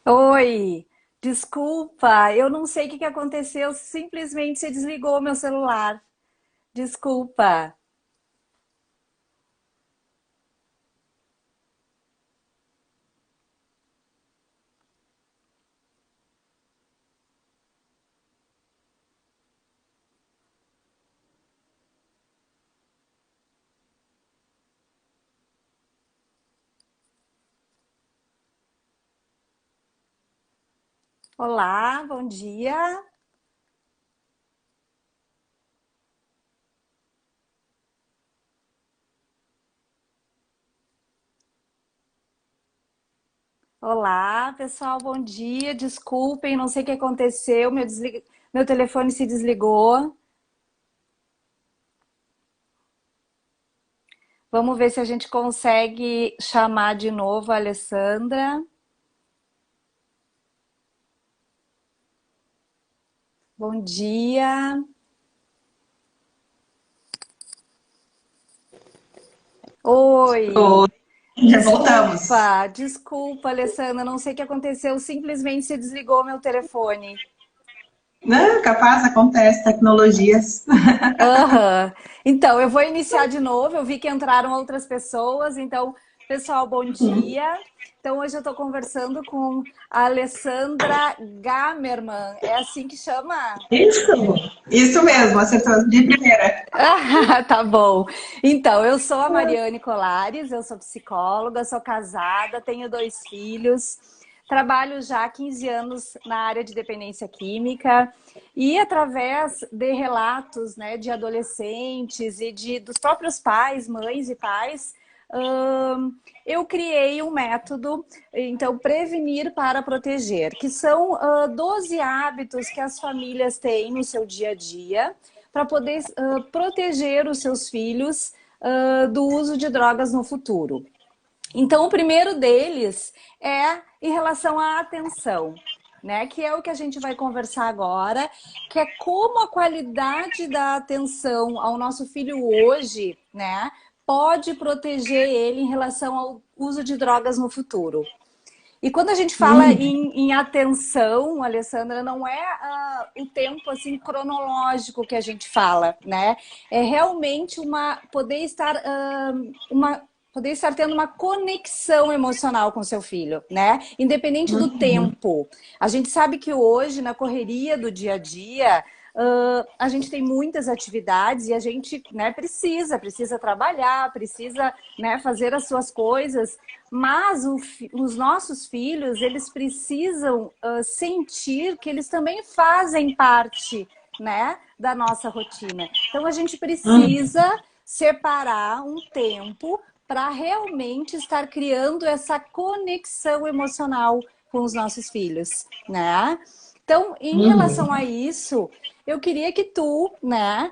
Oi, desculpa, eu não sei o que que aconteceu, simplesmente você desligou meu celular. Desculpa. Olá, bom dia. Olá, pessoal, bom dia. Desculpem, não sei o que aconteceu, meu telefone se desligou. Vamos ver se a gente consegue chamar de novo a Alessandra. Bom dia. Oi, Oi. já voltamos. Desculpa, Alessandra, não sei o que aconteceu, simplesmente se desligou meu telefone. Não, capaz, acontece, tecnologias. Aham. Então, eu vou iniciar de novo. Eu vi que entraram outras pessoas. Então, pessoal, bom dia. Então, hoje eu estou conversando com a Alessandra Gamerman. É assim que chama? Isso, isso mesmo, acertou de primeira. Ah, tá bom. Então, eu sou a Mariane Colares, eu sou psicóloga, sou casada, tenho dois filhos, trabalho já há 15 anos na área de dependência química e através de relatos, né, de adolescentes e dos próprios pais, mães e pais, eu criei um método, então, Prevenir para Proteger, que são 12 hábitos que as famílias têm no seu dia a dia para poder proteger os seus filhos do uso de drogas no futuro. Então, o primeiro deles é em relação à atenção, né? Que é o que a gente vai conversar agora, que é como a qualidade da atenção ao nosso filho hoje, né, pode proteger ele em relação ao uso de drogas no futuro. E quando a gente fala Hum, em atenção, Alessandra, não é o tempo assim cronológico que a gente fala, né? É realmente poder estar tendo uma conexão emocional com seu filho, né? Independente do uhum, tempo. A gente sabe que hoje, na correria do dia a dia, a gente tem muitas atividades e a gente, né, precisa trabalhar, precisa, né, fazer as suas coisas, mas os nossos filhos, eles precisam sentir que eles também fazem parte, né, da nossa rotina. Então a gente uhum, precisa separar um tempo para realmente estar criando essa conexão emocional com os nossos filhos, né? Então, em relação a uhum. isso, eu queria que tu, né,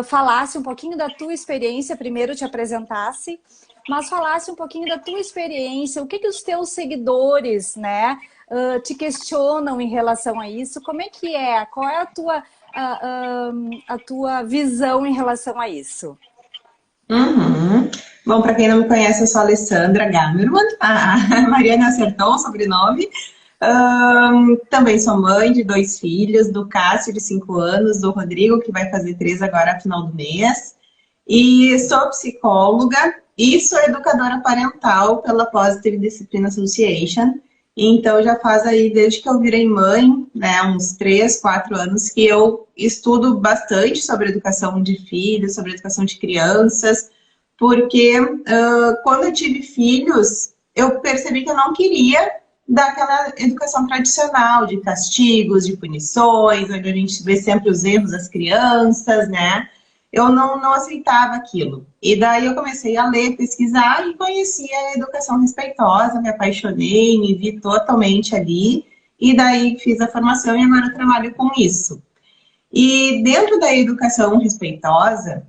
falasse um pouquinho da tua experiência, primeiro te apresentasse, mas falasse um pouquinho da tua experiência, o que que os teus seguidores, né, te questionam em relação a isso, como é que é, qual é a tua visão em relação a isso? Uhum. Bom, para quem não me conhece, eu sou a Alessandra Gamerman. A Mariana acertou o sobrenome. Também sou mãe de dois filhos, do Cássio, de 5 anos, do Rodrigo, que vai fazer 3 agora no final do mês. E sou psicóloga e sou educadora parental pela Positive Discipline Association. Então já faz aí, desde que eu virei mãe, né, uns 3, 4 anos, que eu estudo bastante sobre educação de filhos, sobre educação de crianças, porque quando eu tive filhos, eu percebi que eu não queria daquela educação tradicional de castigos, de punições, onde a gente vê sempre os erros das crianças, né? Eu não aceitava aquilo. E daí eu comecei a ler, pesquisar e conheci a educação respeitosa, me apaixonei, me vi totalmente ali. E daí fiz a formação e agora trabalho com isso. E dentro da educação respeitosa,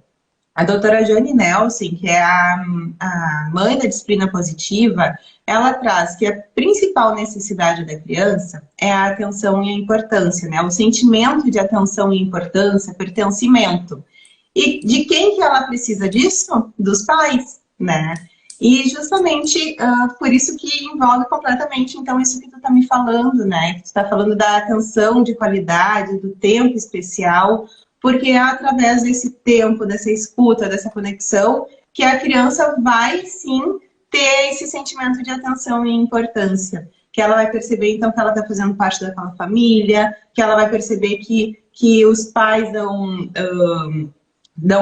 a doutora Jane Nelson, que é a mãe da disciplina positiva, ela traz que a principal necessidade da criança é a atenção e a importância, né? O sentimento de atenção e importância, pertencimento. E de quem que ela precisa disso? Dos pais, né? E justamente por isso que envolve completamente, então, isso que tu tá me falando, né? Que tu tá falando da atenção de qualidade, do tempo especial, porque é através desse tempo, dessa escuta, dessa conexão, que a criança vai, sim, ter esse sentimento de atenção e importância. Que ela vai perceber, então, que ela está fazendo parte daquela família, que ela vai perceber que os pais dão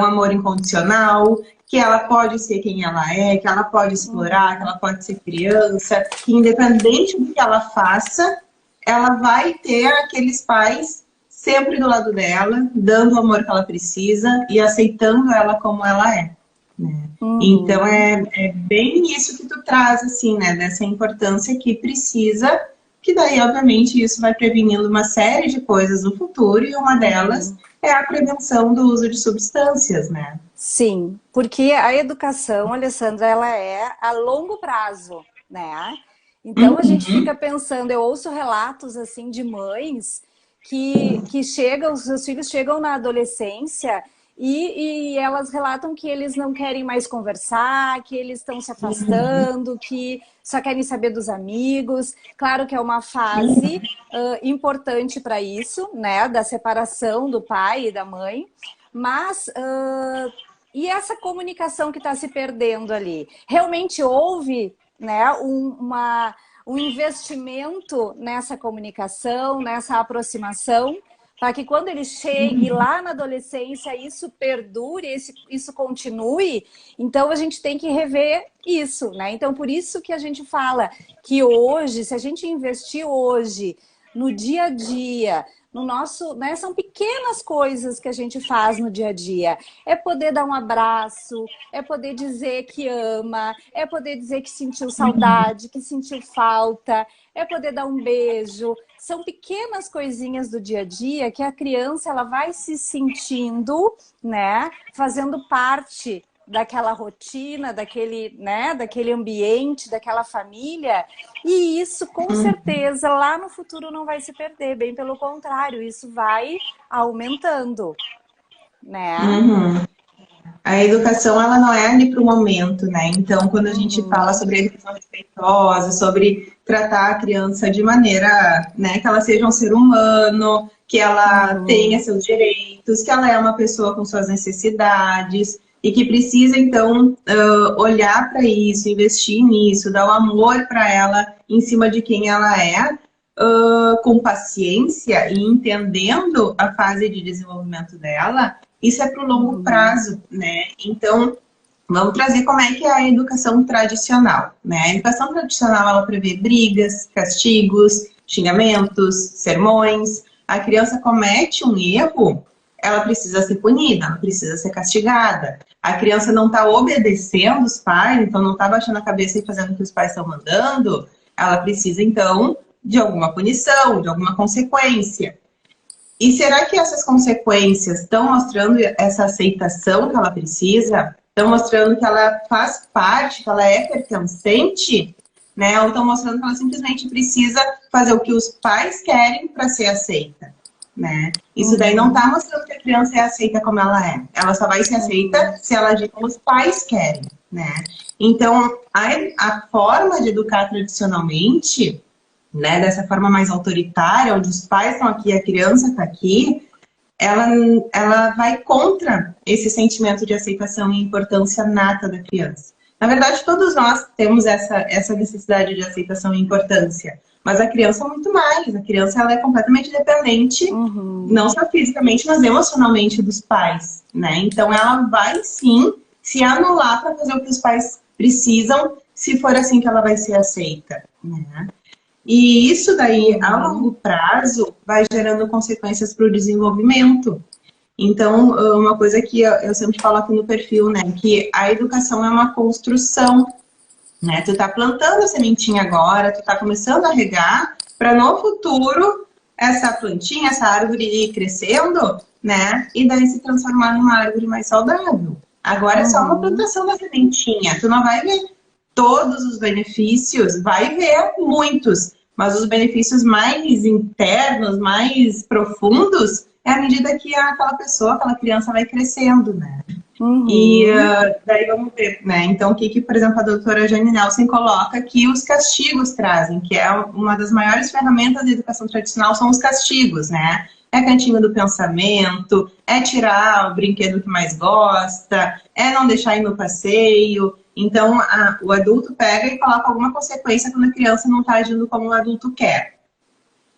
amor incondicional, que ela pode ser quem ela é, que ela pode explorar, que ela pode ser criança, que independente do que ela faça, ela vai ter aqueles pais sempre do lado dela, dando o amor que ela precisa e aceitando ela como ela é. Né? Então é bem isso que tu traz, assim, né? Dessa importância que precisa, que daí, obviamente, isso vai prevenindo uma série de coisas no futuro, e uma delas é a prevenção do uso de substâncias, né? Sim, porque a educação, Alessandra, ela é a longo prazo, né? Então a gente fica pensando, eu ouço relatos assim de mães que chegam, os seus filhos chegam na adolescência e elas relatam que eles não querem mais conversar, que eles estão se afastando, que só querem saber dos amigos. Claro que é uma fase importante para isso, né? Da separação do pai e da mãe, mas e essa comunicação que está se perdendo ali? Realmente houve, né, um investimento nessa comunicação, nessa aproximação, para que quando ele chegue lá na adolescência, isso perdure, isso continue. Então a gente tem que rever isso, né? Então por isso que a gente fala que hoje, se a gente investir hoje no dia a dia, no nosso, né, são pequenas coisas que a gente faz no dia a dia. É poder dar um abraço, é poder dizer que ama, é poder dizer que sentiu saudade, que sentiu falta, é poder dar um beijo. São pequenas coisinhas do dia a dia que a criança ela vai se sentindo, né, fazendo parte daquela rotina, daquele, né, daquele ambiente, daquela família, e isso com certeza lá no futuro não vai se perder, bem pelo contrário, isso vai aumentando, né? A educação, ela não é ali para o momento, né? Então, quando a gente fala sobre educação respeitosa, sobre tratar a criança de maneira, né, que ela seja um ser humano, que ela tenha seus direitos, que ela é uma pessoa com suas necessidades, e que precisa, então, olhar para isso, investir nisso, dar o amor para ela em cima de quem ela é, com paciência e entendendo a fase de desenvolvimento dela, isso é para o longo prazo, né? Então, vamos trazer como é que é a educação tradicional, né? A educação tradicional, ela prevê brigas, castigos, xingamentos, sermões. A criança comete um erro, ela precisa ser punida, ela precisa ser castigada. A criança não está obedecendo os pais, então não está baixando a cabeça e fazendo o que os pais estão mandando, ela precisa, então, de alguma punição, de alguma consequência. E será que essas consequências estão mostrando essa aceitação que ela precisa? Estão mostrando que ela faz parte, que ela é pertencente? Né? Ou estão mostrando que ela simplesmente precisa fazer o que os pais querem para ser aceita? Né? Isso daí não está mostrando que a criança é aceita como ela é. Ela só vai ser aceita se ela agir como os pais querem. Né? Então, a forma de educar tradicionalmente, né, dessa forma mais autoritária, onde os pais estão aqui e a criança está aqui, ela vai contra esse sentimento de aceitação e importância nata da criança. Na verdade, todos nós temos essa necessidade de aceitação e importância, mas a criança muito mais. A criança ela é completamente dependente, não só fisicamente, mas emocionalmente dos pais, né? Então ela vai sim se anular para fazer o que os pais precisam, se for assim que ela vai ser aceita, né? E isso daí, a longo prazo, vai gerando consequências para o desenvolvimento. Então, uma coisa que eu sempre falo aqui no perfil, né? Que a educação é uma construção, né? Tu tá plantando a sementinha agora, tu tá começando a regar, para no futuro, essa plantinha, essa árvore ir crescendo, né? E daí se transformar numa árvore mais saudável. Agora é só uma plantação da sementinha. Tu não vai ver todos os benefícios, vai ver muitos. Mas os benefícios mais internos, mais profundos, é à medida que aquela pessoa, aquela criança vai crescendo, né? E Uhum. daí vamos ver, né? Então, o que, por exemplo, a doutora Jane Nelson coloca que os castigos trazem, que é uma das maiores ferramentas da educação tradicional, são os castigos, né? É a cantinha do pensamento, é tirar o brinquedo que mais gosta, é não deixar ir no passeio. Então, o adulto pega e coloca alguma consequência quando a criança não está agindo como o adulto quer.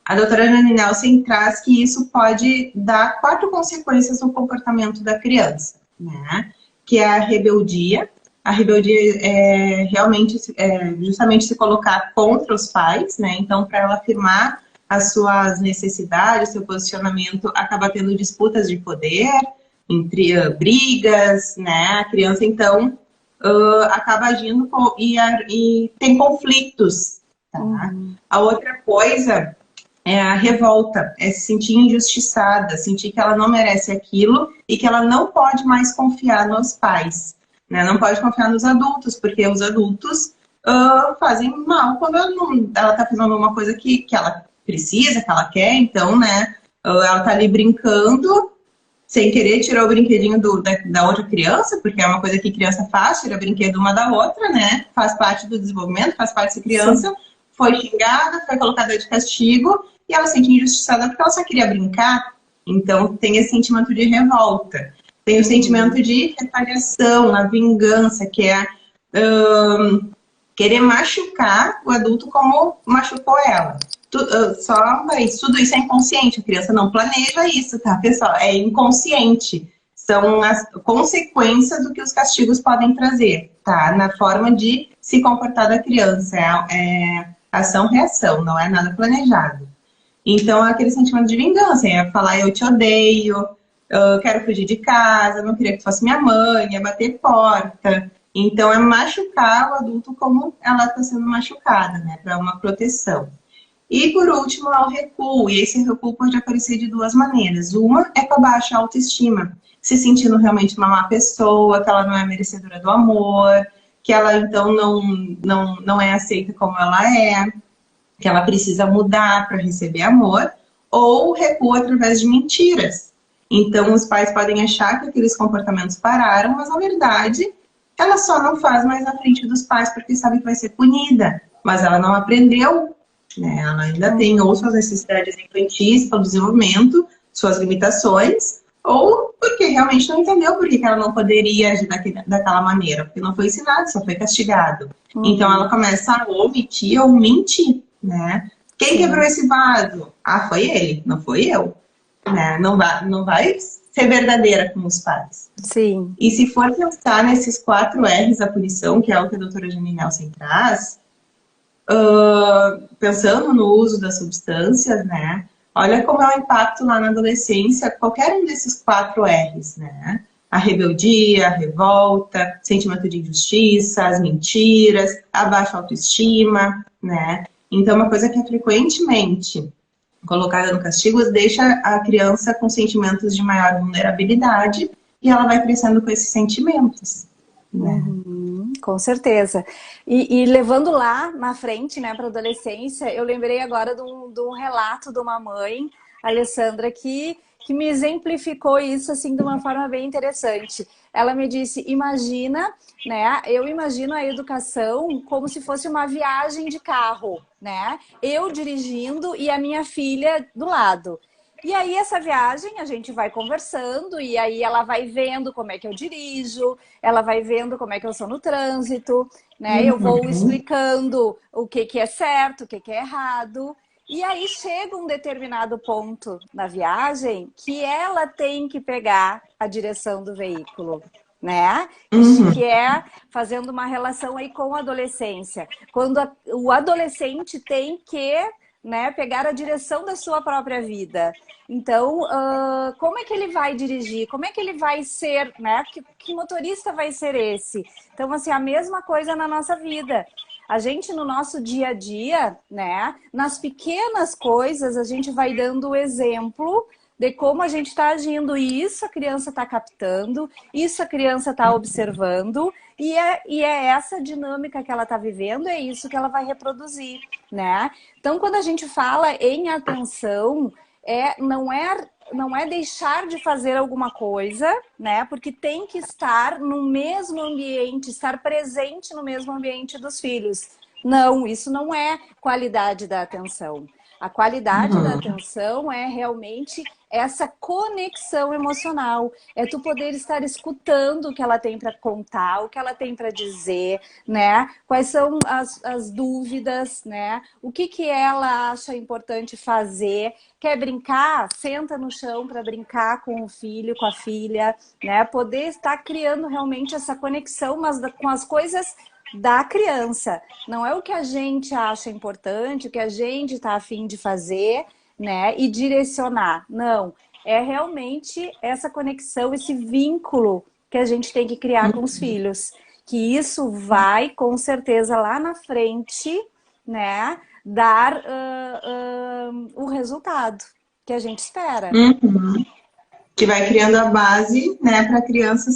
A doutora Jane Nelson traz que isso pode dar 4 consequências no comportamento da criança, né? Que é a rebeldia. A rebeldia é realmente justamente se colocar contra os pais, né? Então, para ela afirmar as suas necessidades, seu posicionamento, acaba tendo disputas de poder, entre brigas, né? A criança, então, acaba agindo e tem conflitos, tá? Uhum. A outra coisa é a revolta, é se sentir injustiçada, sentir que ela não merece aquilo e que ela não pode mais confiar nos pais, né? Não pode confiar nos adultos, porque os adultos fazem mal quando ela tá fazendo alguma coisa que ela precisa, que ela quer, então, né? Ela tá ali brincando, sem querer tirou o brinquedinho da outra criança, porque é uma coisa que criança faz, tira brinquedo uma da outra, né? Faz parte do desenvolvimento, faz parte da Sim. criança. Foi xingada, foi colocada de castigo, e ela se sente injustiçada porque ela só queria brincar. Então tem esse sentimento de revolta. Tem o sentimento Uhum. de retaliação, a vingança, que é querer machucar o adulto como machucou ela. Tudo isso é inconsciente, a criança não planeja isso, tá, pessoal? É inconsciente. São as consequências do que os castigos podem trazer, tá? Na forma de se comportar da criança. É ação-reação, não é nada planejado. Então, é aquele sentimento de vingança, é falar eu te odeio, eu quero fugir de casa, não queria que fosse minha mãe, é bater porta. Então, é machucar o adulto como ela está sendo machucada, né? Para uma proteção. E, por último, há o recuo. E esse recuo pode aparecer de 2 maneiras. Uma é com a baixa autoestima, se sentindo realmente uma má pessoa, que ela não é merecedora do amor, que ela, então, não é aceita como ela é, que ela precisa mudar para receber amor, ou recuo através de mentiras. Então, os pais podem achar que aqueles comportamentos pararam, mas, na verdade, ela só não faz mais na frente dos pais porque sabe que vai ser punida. Mas ela não aprendeu, né? Ela ainda tem ou suas Uhum. necessidades infantis para o desenvolvimento, suas limitações, ou porque realmente não entendeu por que ela não poderia agir daquela maneira, porque não foi ensinado, só foi castigado. Então ela Uhum. começa a omitir ou mentir, né? Quem quebrou Sim. esse vaso? Ah, foi ele, não foi eu. Né? Não vai ser verdadeira com os pais. Sim. E se for pensar nesses 4 R's da punição, que é o que a doutora Janine Nelson traz, pensando no uso das substâncias, né? Olha como é o impacto lá na adolescência, qualquer um desses 4 R's, né? A rebeldia, a revolta, sentimento de injustiça, as mentiras, a baixa autoestima, né? Então, uma coisa que é frequentemente colocada no castigo deixa a criança com sentimentos de maior vulnerabilidade e ela vai crescendo com esses sentimentos, né? Uhum, com certeza. E levando lá na frente, né, para a adolescência, eu lembrei agora de um relato de uma mãe, Alessandra, que me exemplificou isso assim de uma forma bem interessante. Ela me disse: imagina, né? Eu imagino a educação como se fosse uma viagem de carro, né? Eu dirigindo e a minha filha do lado. E aí, essa viagem, a gente vai conversando, e aí ela vai vendo como é que eu dirijo, ela vai vendo como é que eu sou no trânsito, né? Eu vou Uhum. explicando o que é certo, o que é errado. E aí chega um determinado ponto na viagem que ela tem que pegar a direção do veículo, né? Que Uhum. é fazendo uma relação aí com a adolescência. Quando o adolescente tem que, né, pegar a direção da sua própria vida. Então, como é que ele vai dirigir? Como é que ele vai ser, né? Que motorista vai ser esse? Então, assim, a mesma coisa na nossa vida. A gente, no nosso dia a dia, né? Nas pequenas coisas, a gente vai dando o exemplo de como a gente está agindo. E isso a criança está captando, isso a criança está observando, e é essa dinâmica que ela está vivendo, é isso que ela vai reproduzir, né? Então, quando a gente fala em atenção, não é não é deixar de fazer alguma coisa, né? Porque tem que estar no mesmo ambiente, estar presente no mesmo ambiente dos filhos. Não, isso não é qualidade da atenção. A qualidade da atenção é realmente essa conexão emocional. É tu poder estar escutando o que ela tem para contar, o que ela tem para dizer, né? Quais são as dúvidas, né? O que ela acha importante fazer. Quer brincar? Senta no chão para brincar com o filho, com a filha, né? Poder estar criando realmente essa conexão, mas com as coisas da criança. Não é o que a gente acha importante, o que a gente está a fim de fazer, né? E direcionar. Não. É realmente essa conexão, esse vínculo que a gente tem que criar com os filhos. Que isso vai, com certeza, lá na frente, né? Dar o resultado que a gente espera. Que vai criando a base, né, para a criança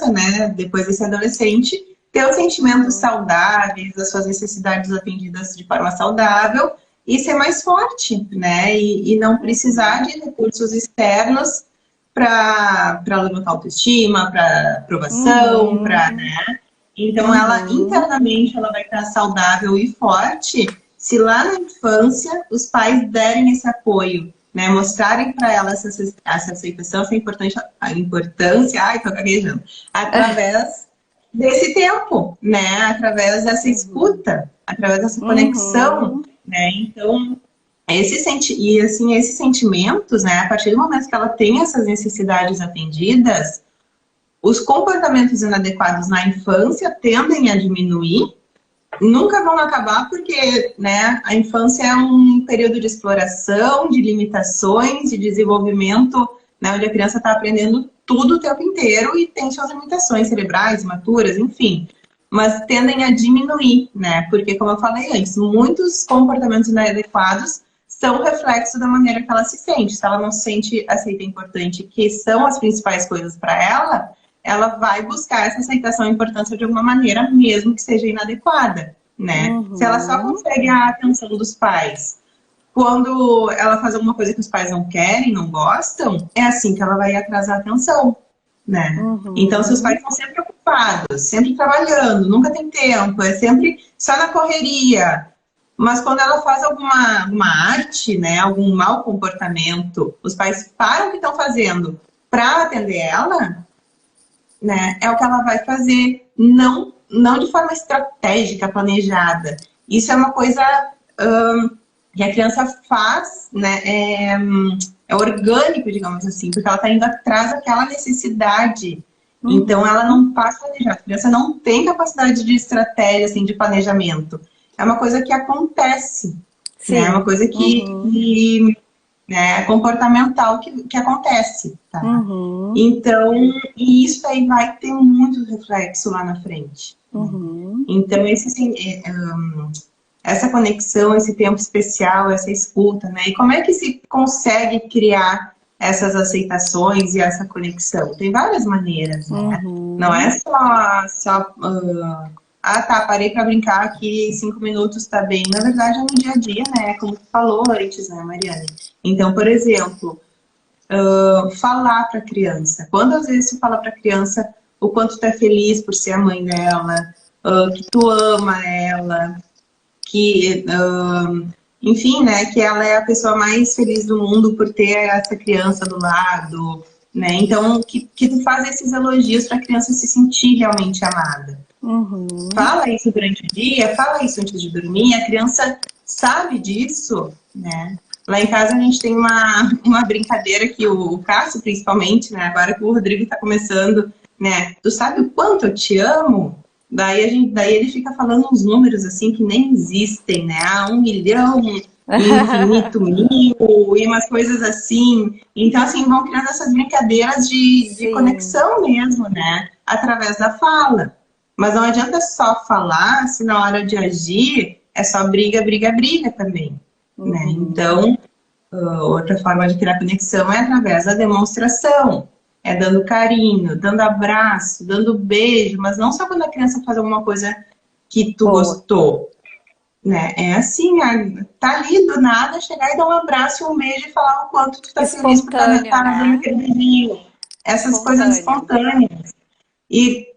né, depois desse adolescente, ter os sentimentos saudáveis, as suas necessidades atendidas de forma saudável e ser mais forte, né? E não precisar de recursos externos para levantar autoestima, para aprovação, né? Então, ela internamente ela vai estar saudável e forte se lá na infância os pais derem esse apoio, né? Mostrarem para ela essa aceitação, essa importância, ai, tô gaguejando, através desse tempo, né? Através dessa escuta, através dessa conexão, né? Então, esses sentimentos, né? A partir do momento que ela tem essas necessidades atendidas, os comportamentos inadequados na infância tendem a diminuir, nunca vão acabar porque, né, a infância é um período de exploração, de limitações, de desenvolvimento, né, onde a criança está aprendendo tudo o tempo inteiro e tem suas limitações cerebrais, maturas, enfim. Mas tendem a diminuir, né? Porque, como eu falei antes, muitos comportamentos inadequados são reflexo da maneira que ela se sente. Se ela não se sente aceita e importante, que são as principais coisas para ela, ela vai buscar essa aceitação e importância de alguma maneira, mesmo que seja inadequada, né? Se ela só consegue a atenção dos pais quando ela faz alguma coisa que os pais não querem, não gostam, é assim que ela vai atrasar a atenção, né? Então, se os pais estão sempre ocupados, sempre trabalhando, nunca tem tempo, é sempre só na correria, mas quando ela faz alguma arte, né, algum mau comportamento, os pais param o que estão fazendo para atender ela, né, é o que ela vai fazer, não de forma estratégica, planejada. Isso é uma coisa que a criança faz, né, é orgânico, digamos assim, porque ela está indo atrás daquela necessidade. Então, ela não faz planejado. A criança não tem capacidade de estratégia, assim, de planejamento. É uma coisa que acontece, né? É uma coisa que né, é comportamental que acontece, tá? Então, e isso aí vai ter muito reflexo lá na frente. Então, essa conexão, esse tempo especial, essa escuta, né? E como é que se consegue criar essas aceitações e essa conexão? Tem várias maneiras, né? Não é só tá, parei para brincar aqui 5 minutos, tá bem. Na verdade, é no dia a dia, né? Como tu falou antes, né, Mariane? Então, por exemplo, falar para a criança. Quando às vezes tu fala para a criança o quanto tu é feliz por ser a mãe dela, que tu ama ela, que, enfim, né, que ela é a pessoa mais feliz do mundo por ter essa criança do lado, né? Então, que tu faz esses elogios para a criança se sentir realmente amada. Fala isso durante o dia, fala isso antes de dormir, a criança sabe disso, né? Lá em casa a gente tem uma brincadeira que o Cássio, principalmente, né, agora que o Rodrigo está começando, né, tu sabe o quanto eu te amo? Daí ele fica falando uns números assim que nem existem, né? 1 milhão, infinito mil, e umas coisas assim. Então, assim, vão criando essas brincadeiras de conexão mesmo, né? Através da fala. Mas não adianta só falar se na hora de agir é só briga, briga, briga também, né? Então, outra forma de criar conexão é através da demonstração. É dando carinho, dando abraço, dando beijo, mas não só quando a criança faz alguma coisa que tu gostou. né? É assim, tá ali do nada, chegar e dar um abraço e um beijo e falar o quanto tu tá feliz por estar Espontâneo, dando né? aquele beijinho. Essas coisas Espontâneo. espontâneas. E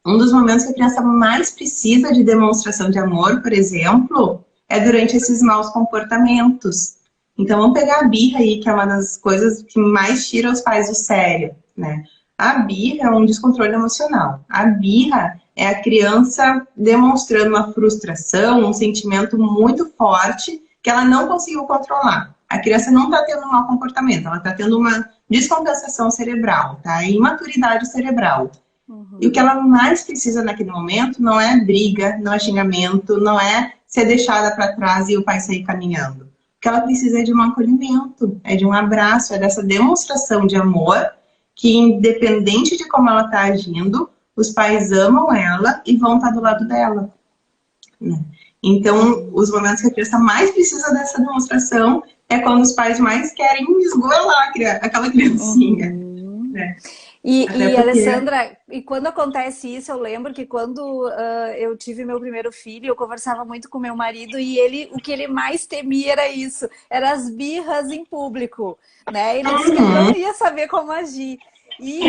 um dos momentos que a criança mais precisa de demonstração de amor, por exemplo, é durante esses maus comportamentos. Então, vamos pegar a birra aí, que é uma das coisas que mais tira os pais do sério, né? A birra é um descontrole emocional. A birra é a criança demonstrando uma frustração, um sentimento muito forte que ela não conseguiu controlar. A criança não está tendo um mau comportamento, ela está tendo uma descompensação cerebral, tá? Imaturidade cerebral. E o que Uhum. ela mais precisa naquele momento não é briga, não é xingamento, não é ser deixada para trás e o pai sair caminhando. O que ela precisa é de um acolhimento, é de um abraço, é dessa demonstração de amor que, independente de como ela está agindo, os pais amam ela e vão estar do lado dela, né? Então, Uhum. os momentos que a criança mais precisa dessa demonstração é quando os pais mais querem esgoelar aquela criancinha, Uhum. né? Até E, porque... Alessandra, e quando acontece isso, eu lembro que quando eu tive meu primeiro filho, eu conversava muito com meu marido e ele, o que ele mais temia era isso, eram as birras em público, né? Ele disse que ele não Uhum. ia saber como agir. E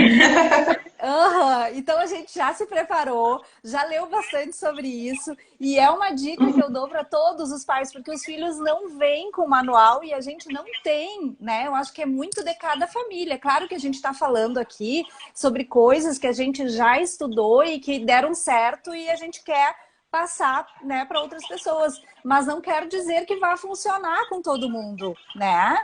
então a gente já se preparou, já leu bastante sobre isso, e é uma dica que eu dou para todos os pais, porque os filhos não vêm com manual e a gente não tem, né? Eu acho que é muito de cada família. Claro que a gente está falando aqui sobre coisas que a gente já estudou e que deram certo e a gente quer passar, né, para outras pessoas, mas não quer dizer que vai funcionar com todo mundo, né?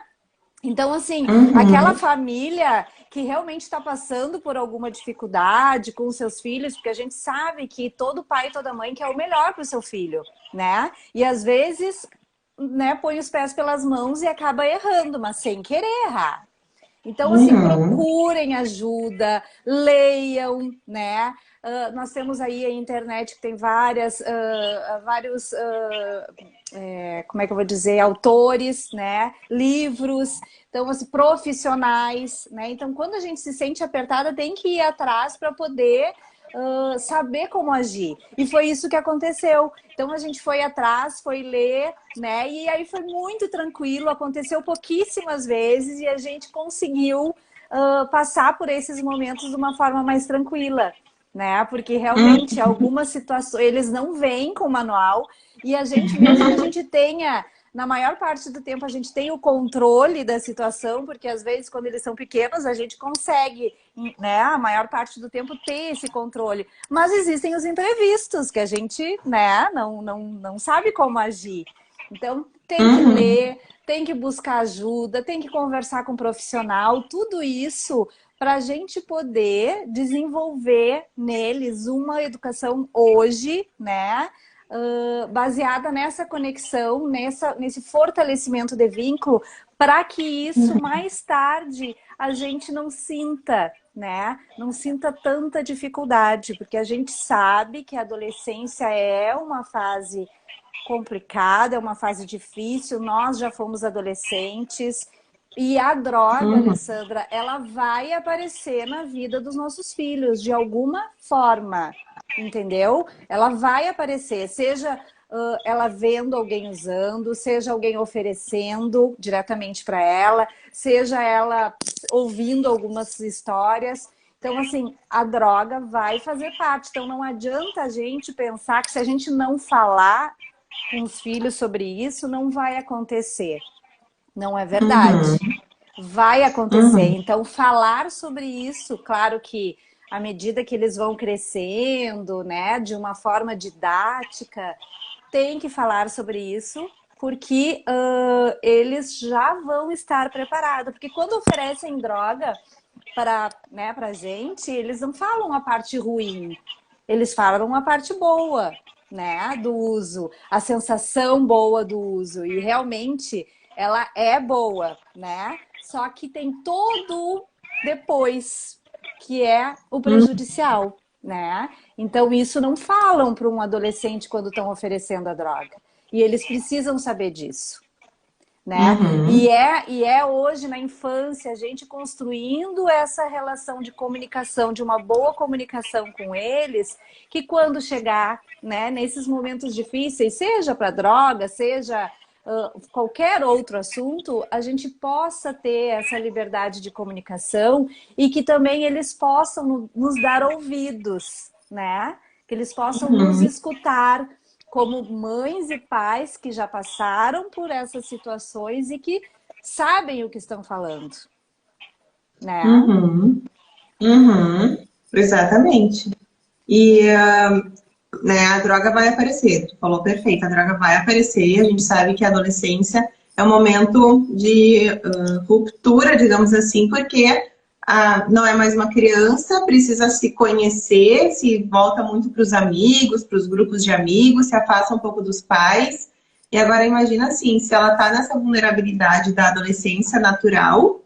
Então, assim, aquela Uhum. família que realmente está passando por alguma dificuldade com os seus filhos, porque a gente sabe que todo pai e toda mãe quer o melhor para o seu filho, né? E às vezes, né, põe os pés pelas mãos e acaba errando, mas sem querer errar. Então, assim, Uhum. procurem ajuda, leiam, né? Nós temos aí a internet que tem vários, como é que eu vou dizer, autores, né? Livros, então, assim, profissionais, né? Então, quando a gente se sente apertada, tem que ir atrás para poder saber como agir. E foi isso que aconteceu. Então a gente foi atrás, foi ler, né? E aí foi muito tranquilo, aconteceu pouquíssimas vezes e a gente conseguiu passar por esses momentos de uma forma mais tranquila, né? Porque realmente Uhum. algumas situações eles não vêm com manual e a gente, mesmo que a gente tenha na maior parte do tempo a gente tem o controle da situação, porque às vezes quando eles são pequenos a gente consegue, né, a maior parte do tempo ter esse controle. Mas existem os imprevistos que a gente, né, não sabe como agir. Então tem que Uhum. ler, tem que buscar ajuda, tem que conversar com um profissional, tudo isso para a gente poder desenvolver neles uma educação hoje, né? Baseada nessa conexão, nesse fortalecimento de vínculo, para que isso mais tarde a gente não sinta, né? Não sinta tanta dificuldade, porque a gente sabe que a adolescência é uma fase complicada, é uma fase difícil, nós já fomos adolescentes. E a droga, Uhum. Alessandra, ela vai aparecer na vida dos nossos filhos de alguma forma, entendeu? Ela vai aparecer, seja ela vendo alguém usando, seja alguém oferecendo diretamente para ela, seja ela ouvindo algumas histórias. Então, assim, a droga vai fazer parte. Então, não adianta a gente pensar que se a gente não falar com os filhos sobre isso, não vai acontecer. Não é Uhum. verdade. Vai acontecer. Uhum. Então, falar sobre isso, claro que à medida que eles vão crescendo, né, de uma forma didática, tem que falar sobre isso, porque eles já vão estar preparados. Porque quando oferecem droga para, né, para gente, eles não falam a parte ruim, eles falam a parte boa, né, do uso, a sensação boa do uso. E realmente ela é boa, né? Só que tem todo depois que é o Uhum. prejudicial, né? Então isso não falam para um adolescente quando estão oferecendo a droga. E eles precisam saber disso. né? Uhum. E é hoje, na infância, a gente construindo essa relação de comunicação, de uma boa comunicação com eles, que quando chegar, né, nesses momentos difíceis, seja para droga, seja qualquer outro assunto, a gente possa ter essa liberdade de comunicação e que também eles possam nos dar ouvidos, né? Que eles possam nos Uhum. escutar como mães e pais que já passaram por essas situações e que sabem o que estão falando, né? Uhum. Uhum. Exatamente. E né, a droga vai aparecer. Tu falou perfeito, a droga vai aparecer. A gente sabe que a adolescência é um momento de ruptura, digamos assim, porque não é mais uma criança, precisa se conhecer, se volta muito para os amigos, para os grupos de amigos, se afasta um pouco dos pais. E agora imagina assim, se ela está nessa vulnerabilidade da adolescência natural,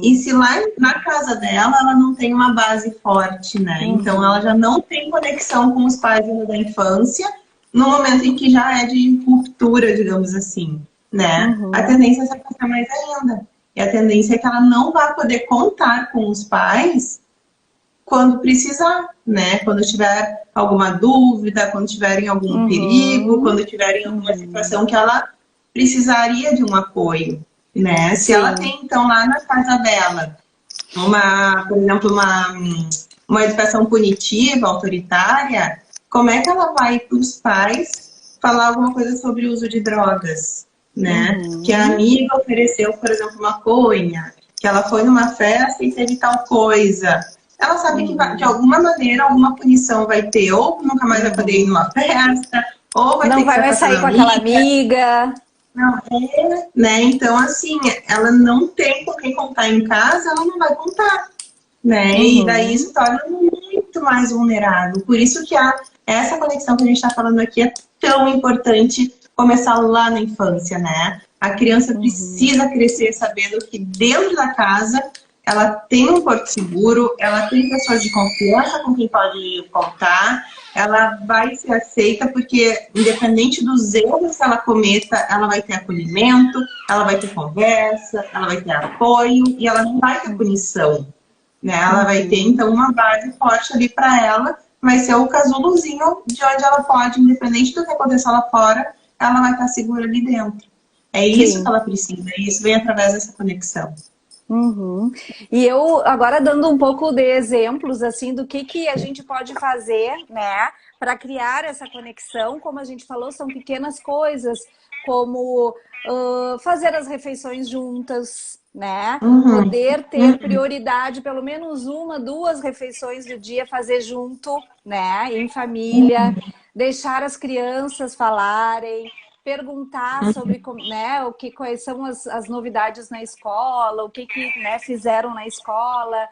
e Uhum, se lá na casa dela ela não tem uma base forte, né? Então ela uhum, já não tem conexão com os pais da infância, no momento em que já é de ruptura, digamos assim, né? A uhum, tendência é se afastar mais ainda. E a tendência é que ela não vai poder contar com os pais quando precisar, né? Quando tiver alguma dúvida, quando tiverem algum perigo, uhum, quando tiverem alguma uhum. situação que ela precisaria de um apoio, né? Se ela Sim. tem, então, lá na casa dela, por exemplo, uma educação punitiva, autoritária, como é que ela vai para os pais falar alguma coisa sobre o uso de drogas, né? Que a Uhum, amiga ofereceu, por exemplo, maconha, que ela foi numa festa e teve tal coisa. Ela sabe que de uhum, alguma maneira alguma punição vai ter, ou nunca mais vai poder ir uhum. numa festa, ou vai Não ter que vai se mais afastar sair da com aquela amiga. amiga. Não, né? Então, assim, ela não tem com quem contar em casa, ela não vai contar, né? E daí Uhum, isso torna muito mais vulnerável. Por isso que essa conexão que a gente está falando aqui é tão importante começar lá na infância, né? A criança uhum, precisa crescer sabendo que dentro da casa ela tem um porto seguro, ela tem pessoas de confiança com quem pode contar, ela vai ser aceita porque, independente dos erros que ela cometa, ela vai ter acolhimento, ela vai ter conversa, ela vai ter apoio e ela não vai ter punição, né? Ela vai ter, uhum. então, uma base forte ali para ela, vai ser o casulozinho de onde ela pode, independente do que aconteça lá fora, ela vai estar segura ali dentro. É isso que Sim. ela precisa, e isso vem através dessa conexão. Uhum. E eu agora dando um pouco de exemplos assim do que a gente pode fazer, né, para criar essa conexão, como a gente falou, são pequenas coisas, como fazer as refeições juntas, né? Uhum, Poder ter uhum, prioridade, pelo menos uma, duas refeições do dia, fazer junto, né? Em família, deixar as crianças falarem, perguntar sobre né, quais são as novidades na escola, né, fizeram na escola,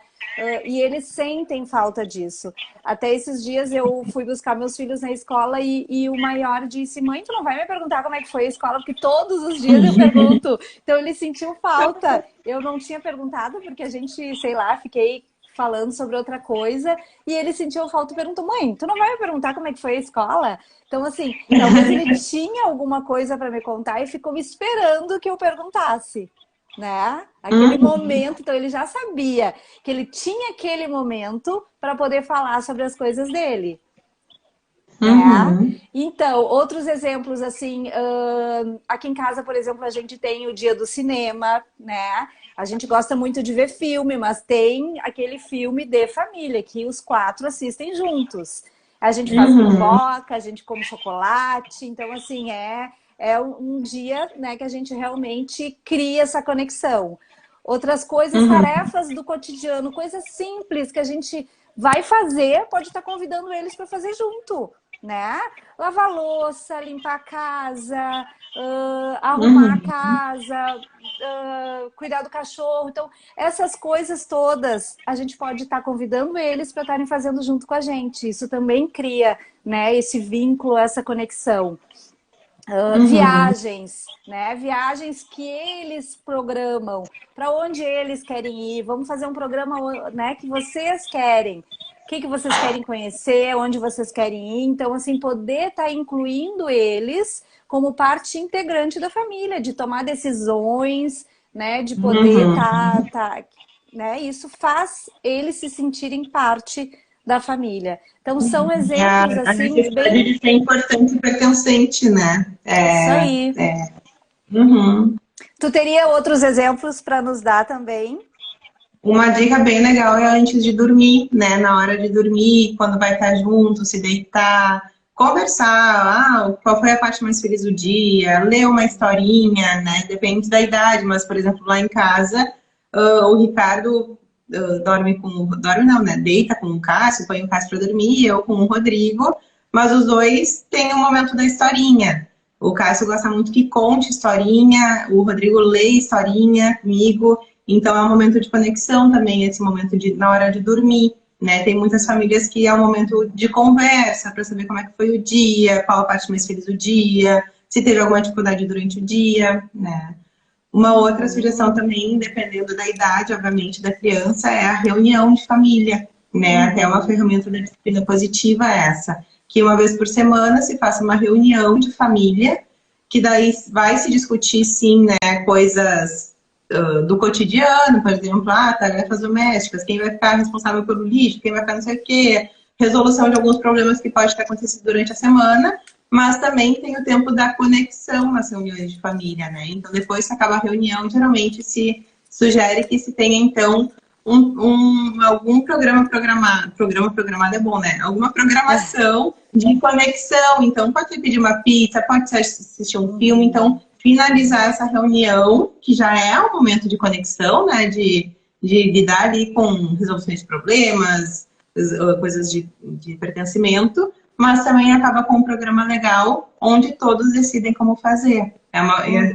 e eles sentem falta disso. Até esses dias eu fui buscar meus filhos na escola e o maior disse: mãe, tu não vai me perguntar como é que foi a escola, porque todos os dias eu pergunto. Então ele sentiu falta. Eu não tinha perguntado porque a gente, sei lá, fiquei falando sobre outra coisa e ele sentiu falta e perguntou: mãe, tu não vai me perguntar como é que foi a escola? Então, assim, talvez ele tinha alguma coisa para me contar e ficou esperando que eu perguntasse, né? Aquele uhum, momento, então ele já sabia que ele tinha aquele momento para poder falar sobre as coisas dele, né? uhum, Então, outros exemplos, assim, aqui em casa, por exemplo, a gente tem o dia do cinema, né? A gente gosta muito de ver filme, mas tem aquele filme de família que os quatro assistem juntos. A gente faz uhum, pipoca, a gente come chocolate, então, assim, é um dia, né, que a gente realmente cria essa conexão. Outras coisas, uhum, tarefas do cotidiano, coisas simples que a gente vai fazer, pode estar convidando eles para fazer junto, né? Lavar louça, limpar a casa, arrumar a uhum, casa, cuidar do cachorro. Então, essas coisas todas a gente pode estar convidando eles para estarem fazendo junto com a gente. Isso também cria, né, esse vínculo, essa conexão. uhum, Viagens, né? Viagens que eles programam, para onde eles querem ir. Vamos fazer um programa, né, que vocês querem. que vocês querem conhecer, onde vocês querem ir. Então, assim, poder estar incluindo eles como parte integrante da família, de tomar decisões, né? De poder né? Isso faz eles se sentirem parte da família. Então, são exemplos, A assim, necessidade de ser importante e pertencente, né? Isso aí. Tu teria outros exemplos para nos dar também? Uma dica bem legal é antes de dormir, né? Na hora de dormir, quando vai estar junto, se deitar, conversar, qual foi a parte mais feliz do dia, ler uma historinha, né? Depende da idade, mas, por exemplo, lá em casa, o Ricardo dorme não, né? Deita com o Cássio, põe o Cássio para dormir, eu com o Rodrigo, mas os dois têm um momento da historinha. O Cássio gosta muito que conte historinha, o Rodrigo lê historinha comigo, então é um momento de conexão também, esse momento na hora de dormir, né? Tem muitas famílias que é um momento de conversa para saber como é que foi o dia, qual a parte mais feliz do dia, se teve alguma dificuldade durante o dia, né? Uma outra sugestão também, dependendo da idade, obviamente, da criança, é a reunião de família, né? Até uma ferramenta da disciplina positiva é essa, que uma vez por semana se faça uma reunião de família, que daí vai se discutir, sim, né, coisas do cotidiano, por exemplo, tarefas domésticas, quem vai ficar responsável pelo lixo, quem vai ficar não sei o quê, resolução de alguns problemas que pode ter acontecido durante a semana, mas também tem o tempo da conexão nas reuniões de família, né? Então, depois que acaba a reunião, geralmente se sugere que se tenha, então, algum programa programado é bom, né? Alguma programação de conexão. Então, pode ser pedir uma pizza, pode ser assistir um filme. Então, finalizar essa reunião, que já é um momento de conexão, né? De lidar ali com resoluções de problemas, coisas de pertencimento, mas também acaba com um programa legal onde todos decidem como fazer.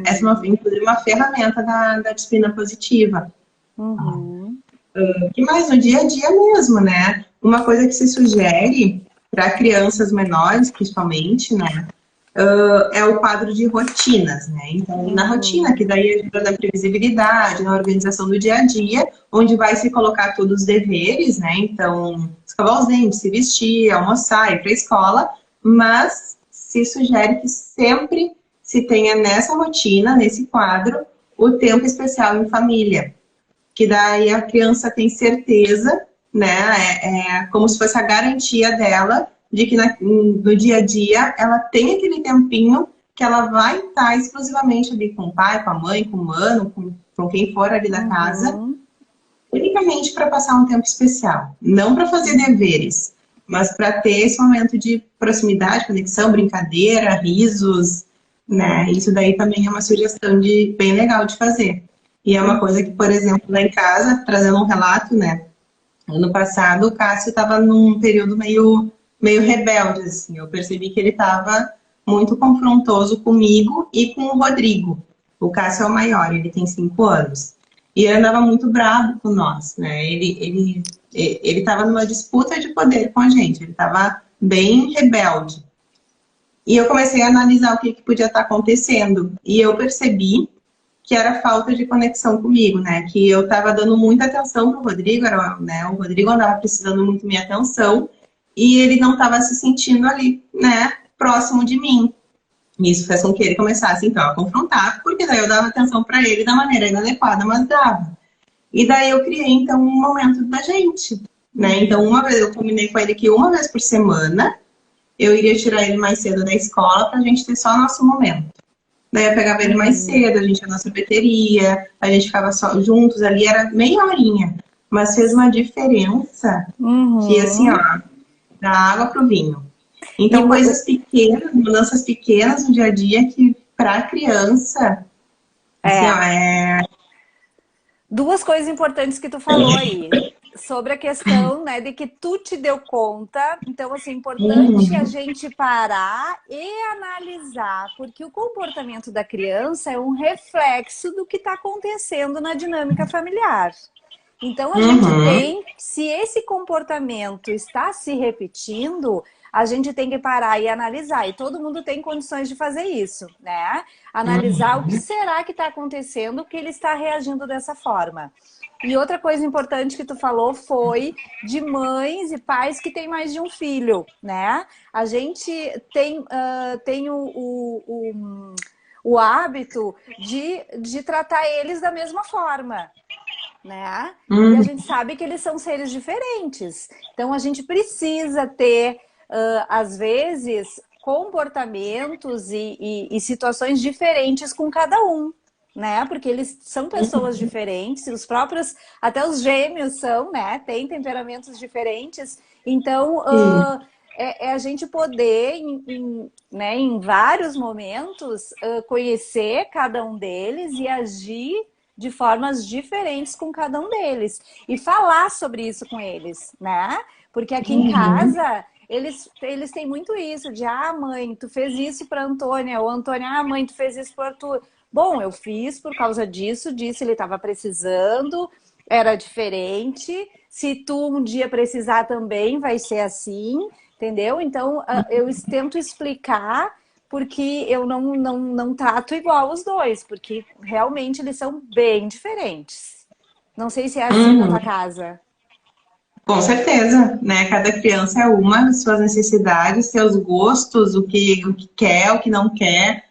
Essa é, inclusive, uma ferramenta da disciplina positiva. Que mais no dia a dia mesmo, né? Uma coisa que se sugere para crianças menores, principalmente, né? É o quadro de rotinas, né? Então, na rotina, que daí ajuda na previsibilidade, na organização do dia a dia, onde vai se colocar todos os deveres, né? Então, escovar os dentes, se vestir, almoçar, ir para a escola, mas se sugere que sempre se tenha nessa rotina, nesse quadro, o tempo especial em família, que daí a criança tem certeza, né? É como se fosse a garantia dela de que no dia a dia ela tem aquele tempinho que ela vai estar exclusivamente ali com o pai, com a mãe, com o mano, com quem for ali da casa, unicamente para passar um tempo especial. Não para fazer deveres, mas para ter esse momento de proximidade, conexão, brincadeira, risos, né? Isso daí também é uma sugestão bem legal de fazer. E é uma coisa que, por exemplo, lá em casa, trazendo um relato, né? Ano passado, o Cássio estava num período meio rebelde, assim. Eu percebi que ele estava muito confrontoso comigo e com o Rodrigo. O Cássio é o maior, ele tem 5 anos. E ele andava muito bravo com nós, né? Ele estava numa disputa de poder com a gente. Ele estava bem rebelde. E eu comecei a analisar o que podia estar acontecendo. E eu percebi que era falta de conexão comigo, né? Que eu estava dando muita atenção pro Rodrigo, né? O Rodrigo andava precisando muito da minha atenção e ele não estava se sentindo ali, né? Próximo de mim. Isso fez com que ele começasse, então, a confrontar, porque daí eu dava atenção para ele da maneira inadequada, mas dava. E daí eu criei, então, um momento da gente, né? Então, uma vez eu combinei com ele que uma vez por semana eu iria tirar ele mais cedo da escola pra gente ter só nosso momento. Daí eu pegava ele mais cedo, a gente ia na sorveteria, a gente ficava só juntos ali, era meia horinha. Mas fez uma diferença que, assim, ó, da água pro vinho. Então, coisas pequenas, mudanças pequenas no dia a dia que pra criança, assim, ó, Duas coisas importantes que tu falou aí. Sobre a questão, né, de que tu te deu conta. Então, assim, é importante a gente parar e analisar, porque o comportamento da criança é um reflexo do que está acontecendo na dinâmica familiar. Então, a gente tem, se esse comportamento está se repetindo, a gente tem que parar e analisar. E todo mundo tem condições de fazer isso, né? Analisar o que será que está acontecendo, que ele está reagindo dessa forma. E outra coisa importante que tu falou foi de mães e pais que têm mais de um filho, né? A gente tem o hábito de tratar eles da mesma forma, né? E a gente sabe que eles são seres diferentes. Então a gente precisa ter, às vezes, comportamentos e situações diferentes com cada um, né? Porque eles são pessoas diferentes, os próprios, até os gêmeos são, né? Têm temperamentos diferentes. Então, é a gente poder, né, em vários momentos, conhecer cada um deles e agir de formas diferentes com cada um deles. E falar sobre isso com eles, né? Porque aqui em casa, eles têm muito isso de, mãe, tu fez isso para Antônia, ou Antônia, mãe, tu fez isso para Arthur. Bom, eu fiz por causa disso, ele estava precisando, era diferente. Se tu um dia precisar também, vai ser assim, entendeu? Então, eu tento explicar porque eu não trato igual os dois, porque realmente eles são bem diferentes. Não sei se é assim na tua casa. Com certeza, né? Cada criança é uma, suas necessidades, seus gostos, o que quer, o que não quer,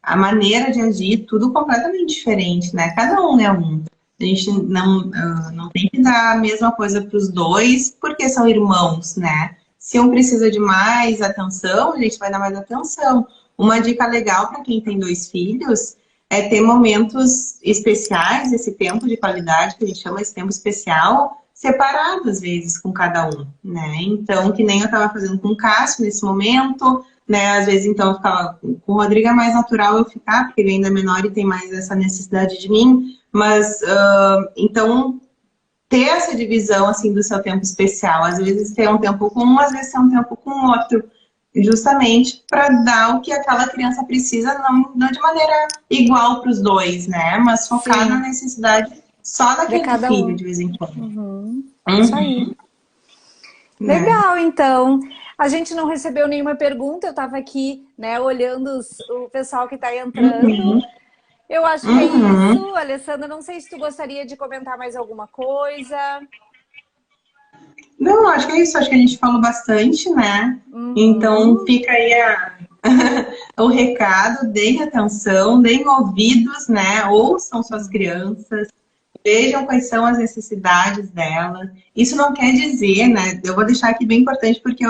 a maneira de agir, tudo completamente diferente, né? Cada um é um. A gente não tem que dar a mesma coisa para os dois, porque são irmãos, né? Se um precisa de mais atenção, a gente vai dar mais atenção. Uma dica legal para quem tem dois filhos é ter momentos especiais, esse tempo de qualidade, que a gente chama esse tempo especial, separado às vezes com cada um, né? Então, que nem eu estava fazendo com o Cássio nesse momento, né? Às vezes, então, eu ficava com o Rodrigo, é mais natural eu ficar, porque ele ainda é menor e tem mais essa necessidade de mim, mas, então, ter essa divisão, assim, do seu tempo especial, às vezes ter um tempo com um, às vezes ter um tempo com o outro, justamente para dar o que aquela criança precisa, não de maneira igual para os dois, né? Mas focar na necessidade só daquele filho, de vez em quando. Isso aí. Legal, então. A gente não recebeu nenhuma pergunta, eu estava aqui, né, olhando o pessoal que está entrando. Eu acho que é isso, Alessandra. Não sei se tu gostaria de comentar mais alguma coisa. Não, acho que é isso. Acho que a gente falou bastante, né? Então fica aí o recado, deem atenção, deem ouvidos, né? Ouçam suas crianças, vejam quais são as necessidades delas. Isso não quer dizer, né? Eu vou deixar aqui bem importante, porque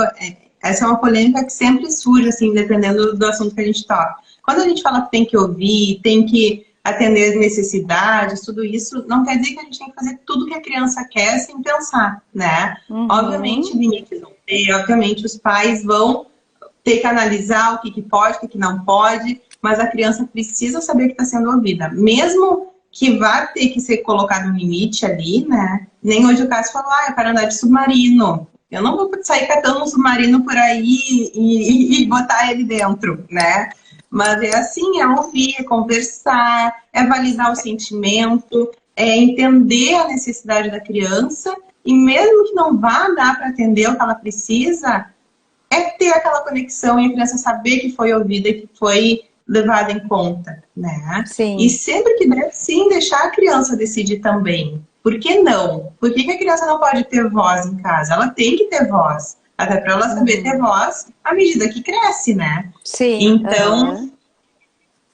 essa é uma polêmica que sempre surge, assim, dependendo do assunto que a gente toca. Quando a gente fala que tem que ouvir, tem que atender as necessidades, tudo isso, não quer dizer que a gente tem que fazer tudo que a criança quer sem pensar, né? Obviamente, limites vão ter, obviamente os pais vão ter que analisar o que pode, o que não pode, mas a criança precisa saber que está sendo ouvida. Mesmo que vá ter que ser colocado um limite ali, né? Nem hoje o Cássio falou, eu quero andar de submarino. Eu não vou sair catando um submarino por aí e botar ele dentro, né? Mas é assim, é ouvir, é conversar, é validar o sentimento, é entender a necessidade da criança e mesmo que não vá dar para atender o que ela precisa, é ter aquela conexão e a criança saber que foi ouvida e que foi levada em conta, né? Sim. E sempre que der, sim, deixar a criança decidir também. Por que não? Por que a criança não pode ter voz em casa? Ela tem que ter voz. Até para ela saber ter voz à medida que cresce, né? Sim. Então,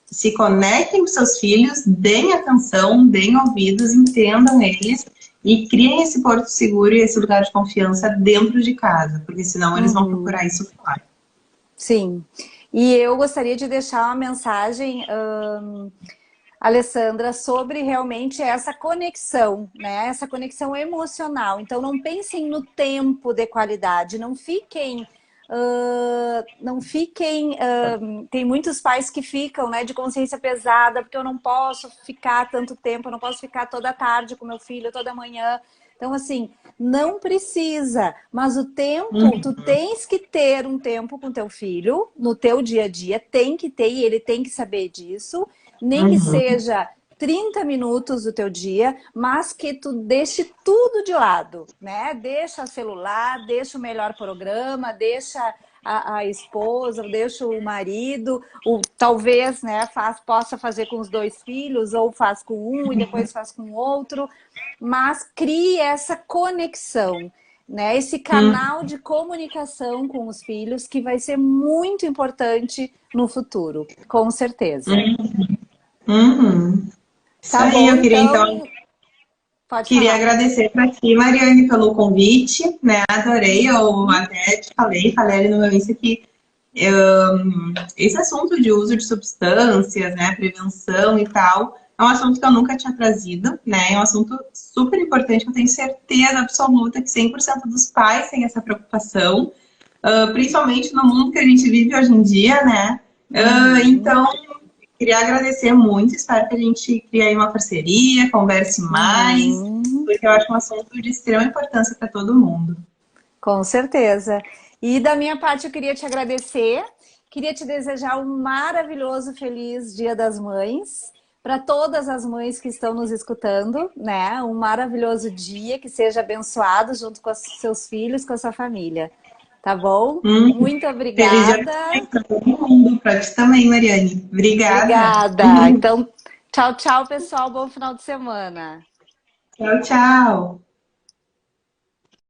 se conectem com seus filhos, deem atenção, deem ouvidos, entendam eles e criem esse porto seguro e esse lugar de confiança dentro de casa, porque senão eles vão procurar isso fora. Sim. E eu gostaria de deixar uma mensagem, Alessandra, sobre realmente essa conexão, né? Essa conexão emocional. Então, não pensem no tempo de qualidade, não fiquem... tem muitos pais que ficam, né, de consciência pesada, porque eu não posso ficar tanto tempo, eu não posso ficar toda tarde com meu filho, toda manhã. Então, assim, não precisa, mas o tempo, tu tens que ter um tempo com teu filho, no teu dia a dia, tem que ter, e ele tem que saber disso, nem que seja 30 minutos do teu dia, mas que tu deixe tudo de lado, né? Deixa o celular, deixa o melhor programa, deixa a esposa, deixa o marido, talvez, né, possa fazer com os 2 filhos, ou faz com um e depois faz com o outro, mas crie essa conexão, né? Esse canal de comunicação com os filhos que vai ser muito importante no futuro, com certeza. Isso aí, bom, eu queria então queria agradecer para ti, Mariane, pelo convite, né? Adorei, eu até te falei ali no meu Insta que esse assunto de uso de substâncias, né, prevenção e tal, é um assunto que eu nunca tinha trazido, né? É um assunto super importante, eu tenho certeza absoluta que 100% dos pais têm essa preocupação, principalmente no mundo que a gente vive hoje em dia, né? Então, queria agradecer muito, espero que a gente crie aí uma parceria, converse mais, porque eu acho um assunto de extrema importância para todo mundo. Com certeza. E da minha parte eu queria te agradecer, queria te desejar um maravilhoso, feliz Dia das Mães, para todas as mães que estão nos escutando, né? Um maravilhoso dia, que seja abençoado junto com os seus filhos, com a sua família. Tá bom? Muito obrigada. Para todo mundo, para ti também, Mariane. Obrigada. Obrigada. Então, tchau, tchau, pessoal. Bom final de semana. Tchau, tchau.